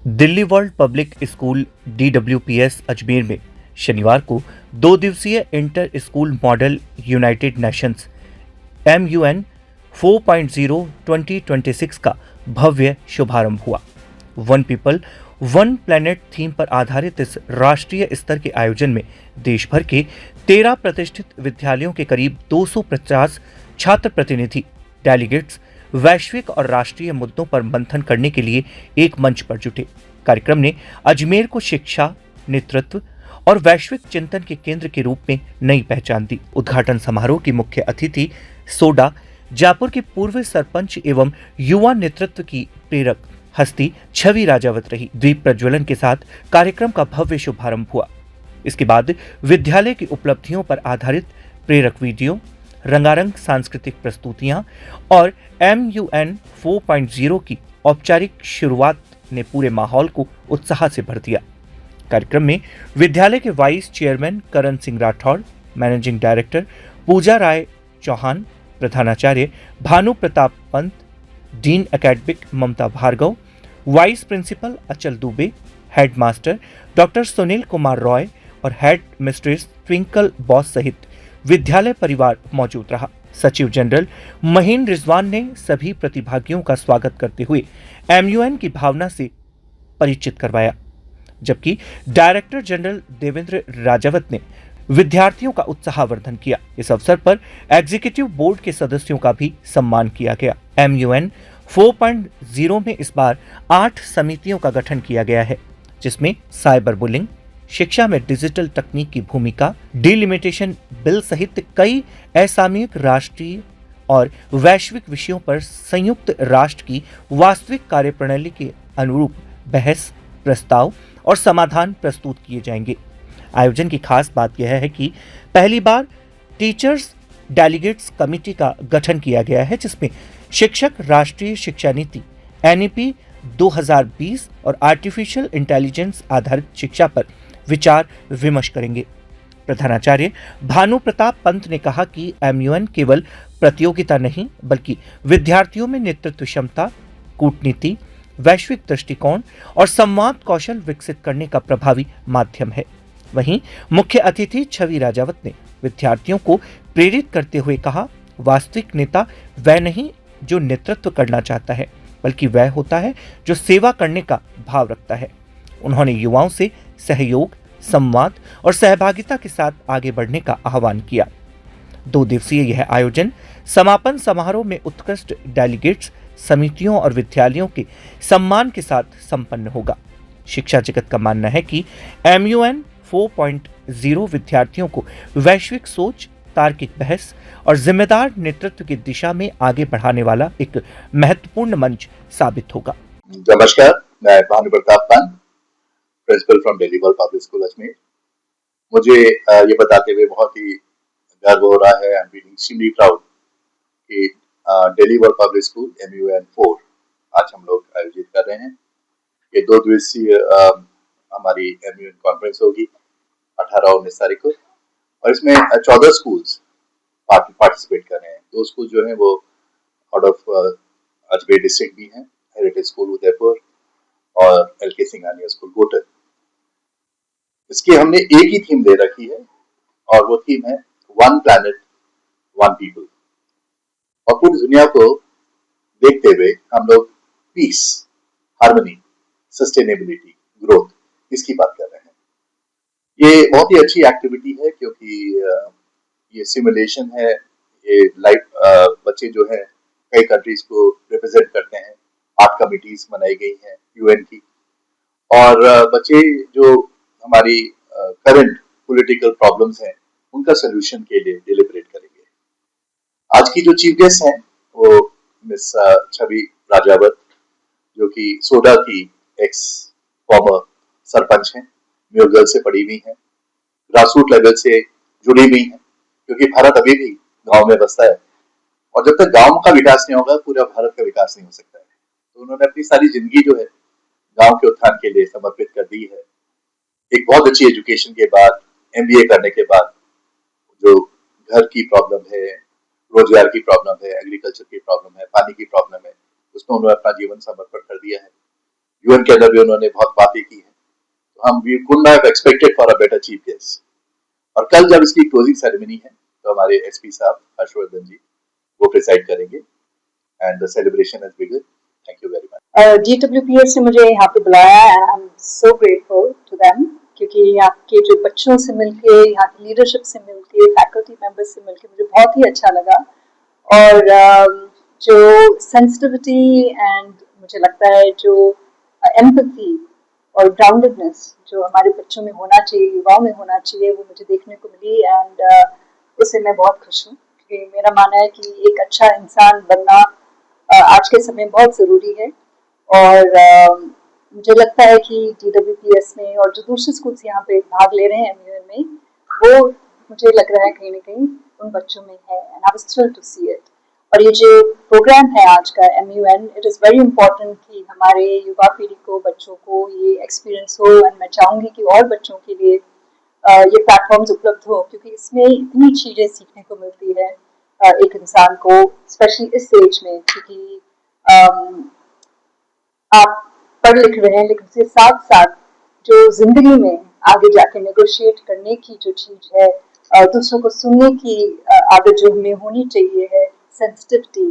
Delhi world public school DWPS Ajmer में शनिवार को 2 दिवसीय inter school model United Nations MUN 4.0 2026 का भव्य शुभारंभ हुआ। One people one planet theme पर आधारित इस राष्ट्रीय स्तर के आयोजन में देश भर के 13 प्रतिष्ठित विद्यालयों के करीब 250 छात्र प्रतिनिधि डेलीगेट्स वैश्विक और राष्ट्रीय मुद्दों पर मंथन करने के लिए एक मंच पर जुटे। कार्यक्रम ने अजमेर को शिक्षा, नेतृत्व और वैश्विक चिंतन के केंद्र के रूप में नई पहचान दी। उद्घाटन समारोह की मुख्य अतिथि सोडा जयपुर के पूर्व सरपंच एवं युवा नेतृत्व की प्रेरक हस्ती छवि राजावत रही। दीप प्रज्वलन के साथ कार्यक्रम का भव्य शुभारंभ हुआ। इसके बाद विद्यालय की उपलब्धियों पर आधारित प्रेरक वीडियो, रंगारंग सांस्कृतिक प्रस्तुतियां और MUN 4.0 की औपचारिक शुरुआत ने पूरे माहौल को उत्साह से भर दिया। कार्यक्रम में विद्यालय के vice chairman Karan Singh Rathore, managing director पूजा राय चौहान, प्रधानाचार्य भानु प्रताप पंत, डीन एकेडमिक ममता भार्गव, वाइस प्रिंसिपल अचल दुबे, हेडमास्टर डॉक्टर सुनील कुमार रॉय और हेड मिस्ट्रेस ट्विंकल बॉस सहित विद्यालय परिवार मौजूद रहा। सचिव जनरल महीन रिजवान ने सभी प्रतिभागियों का स्वागत करते हुए MUN की भावना से परिचित करवाया, जबकि डायरेक्टर जनरल देवेंद्र राजावत ने विद्यार्थियों का उत्साहवर्धन किया। इस अवसर पर एग्जीक्यूटिव बोर्ड के सदस्यों का भी सम्मान किया गया। MUN 4.0 में इस बार 8 समितियों का गठन किया गया है, जिसमें साइबर बुलिंग, शिक्षा में डिजिटल तकनीक की भूमिका, डिलिमिटेशन बिल सहित कई असामयिक राष्ट्रीय और वैश्विक विषयों पर संयुक्त राष्ट्र की वास्तविक कार्यप्रणाली के अनुरूप बहस, प्रस्ताव और समाधान प्रस्तुत किए जाएंगे। आयोजन की खास बात यह है कि पहली बार टीचर्स डेलीगेट्स कमेटी का गठन किया गया है, जिसमें शिक्षक राष्ट्रीय शिक्षा नीति NEP 2020 और आर्टिफिशियल इंटेलिजेंस आधारित शिक्षा पर विचार विमर्श करेंगे। प्रधानाचार्य भानु प्रताप पंत ने कहा कि MUN केवल प्रतियोगिता नहीं, बल्कि विद्यार्थियों में नेतृत्व क्षमता, कूटनीति, वैश्विक दृष्टिकोण और संवाद कौशल विकसित करने का प्रभावी माध्यम है। वहीं मुख्य अतिथि छवि राजावत ने विद्यार्थियों को प्रेरित करते हुए कहा, वास्तविक नेता वह नहीं जो नेतृत्व करना चाहता है, बल्कि वह होता है जो सेवा करने का भाव रखता है। उन्होंने युवाओं से सहयोग, संवाद और सहभागिता के साथ आगे बढ़ने का आह्वान किया। 2 दिवसीय यह आयोजन समापन समारोह में उत्कृष्ट डेलीगेट्स, समितियों और विद्यालयों के सम्मान के साथ संपन्न होगा। शिक्षा जगत का मानना है कि MUN 4.0 विद्यार्थियों को वैश्विक सोच, तार्किक बहस और जिम्मेदार नेतृत्व की दिशा में आगे बढ़ाने वाला एक महत्वपूर्ण मंच साबित होगा। नमस्कार, मैं Bhanu Pratap Pant, principal from Delhi world public School Ajmer. मुझे ये बताते हुए बहुत ही गर्व हो रहा है, I am feeling extremely proud कि Delhi world public school MUN 4 आज हम लोग आयोजित कर रहे हैं। ये 2 दिवसीय हमारी MUN कॉन्फ्रेंस होगी 18 और 19 तारीख को, और इसमें 14 स्कूल्स पार्टिसिपेट कर रहे हैं। 2 स्कूल जो हैं वो आउट ऑफ अजमेर डिस्ट्रिक्ट भी हैं, हेरिटेज स्कूल उदयपुर और LK सिंघानिया स्कूल गोटर। इसकी हमने एक ही थीम दे रखी है और वो थीम है वन प्लैनेट वन पीपल। और पूरी दुनिया को देखते हुए हम लोग पीस, हार्मनी, सस्टेनेबिलिटी, ग्रोथ, इसकी बात कर रहे हैं। ये बहुत ही अच्छी एक्टिविटी है क्योंकि ये सिमुलेशन है। ये लाइव बच्चे जो है कई कंट्रीज को रिप्रेजेंट करते हैं। 8 कमिटीज बनाई गई हैं UN की, और बच्चे जो हमारी करंट पॉलिटिकल प्रॉब्लम्स हैं उनका सोल्यूशन के लिए डिलिबरेट करेंगे। आज की जो चीफ गेस्ट हैं वो मिस छवि राजावत, जो कि सोडा की एक्स फॉर्मर सरपंच हैं, म्यूरगल से पढ़ी हुई हैं, ग्रासरूट लेवल से जुड़ी हुई हैं, क्योंकि भारत अभी भी गांव में बसता है और जब तक गांव का विकास नहीं होगा पूरा भारत का विकास नहीं हो सकता है। तो उन्होंने अपनी सारी जिंदगी जो है गांव के उत्थान के लिए समर्पित कर दी है। एक बहुत अच्छी एजुकेशन के बाद, MBA करने के बाद, जो घर की प्रॉब्लम है, रोजगार की प्रॉब्लम है, एग्रीकल्चर की प्रॉब्लम है, पानी की प्रॉब्लम है, उसमें उन्होंने अपना जीवन समर्पण कर दिया है। यूएन के अंदर भी उन्होंने बहुत बातें की हैं, तो हम we could not have expected for a better chief guest. और कल जब इसकी क्लोजिंग सेरेमनी है तो हमारे एसपी साहब हर्षवर्धन जी वो प्रिसाइड करेंगे and the celebration is begun. Thank you very much. DWPS ने मुझे यहाँ पे बुलाया and I am so grateful to them, क्योंकि यहाँ के जो बच्चों से मिलके, यहाँ की लीडरशिप से मिलके, फैकल्टी मेंबर्स से मिलके मुझे बहुत ही अच्छा लगा। और जो सेंसिटिविटी एंड मुझे लगता है जो एम्पैथी और ग्राउंडेडनेस जो हमारे बच्चों में होना चाहिए, युवाओं में होना चाहिए, वो मुझे देखने को मिली एंड उससे मैं बहुत खुश हूँ, क्योंकि मेरा मानना है कि एक अच्छा इंसान बनना आज के समय बहुत ज़रूरी है। और मुझे लगता है कि DWPS में और जो दूसरे स्कूल्स यहाँ पे भाग ले रहे हैं MUN में, वो मुझे लग रहा है कहीं ना कहीं उन बच्चों में है and I was thrilled to see it. और ये जो प्रोग्राम है आज का MUN, it is very important कि हमारे युवा पीढ़ी को, बच्चों को ये एक्सपीरियंस हो एंड मैं चाहूँगी कि और बच्चों के लिए ये प्लेटफॉर्म्स उपलब्ध हो, क्योंकि इसमें इतनी चीज़ें सीखने को मिलती है एक इंसान को, स्पेशली इस एज में, क्योंकि आप पढ़ लिख रहे हैं लेकिन उसके साथ साथ जो जिंदगी में आगे जाके नेगोशिएट करने की जो चीज है, दूसरों को सुनने की आदत जो हमें होनी चाहिए है, sensitivity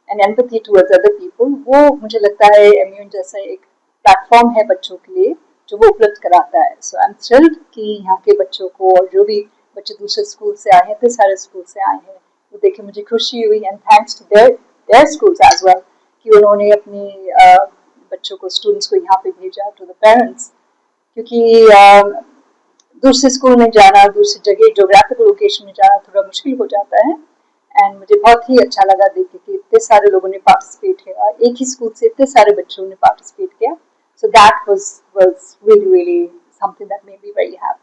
and empathy towards other people, वो मुझे लगता है MUN जैसा एक प्लेटफॉर्म है बच्चों के लिए जो वो उपलब्ध कराता है। सो आई एम थ्रिल्ड कि यहाँ के बच्चों को, और जो भी बच्चे दूसरे स्कूल से आए हैं, इतने सारे स्कूल से आए हैं, वो देख के मुझे खुशी हुई and thanks to their schools as well कि उन्होंने अपनी बच्चों को, स्टूडेंट्स को यहाँ पे भेजा टू द पेरेंट्स, क्योंकि दूसरे स्कूल में जाना, दूसरी जगह जोग्राफिकल लोकेशन में जाना थोड़ा मुश्किल हो जाता है। एंड मुझे बहुत ही अच्छा लगा देख के कि इतने सारे लोगों ने पार्टिसिपेट किया, एक ही स्कूल से इतने सारे बच्चों ने पार्टिसिपेट किया। So that was really something that made me very happy.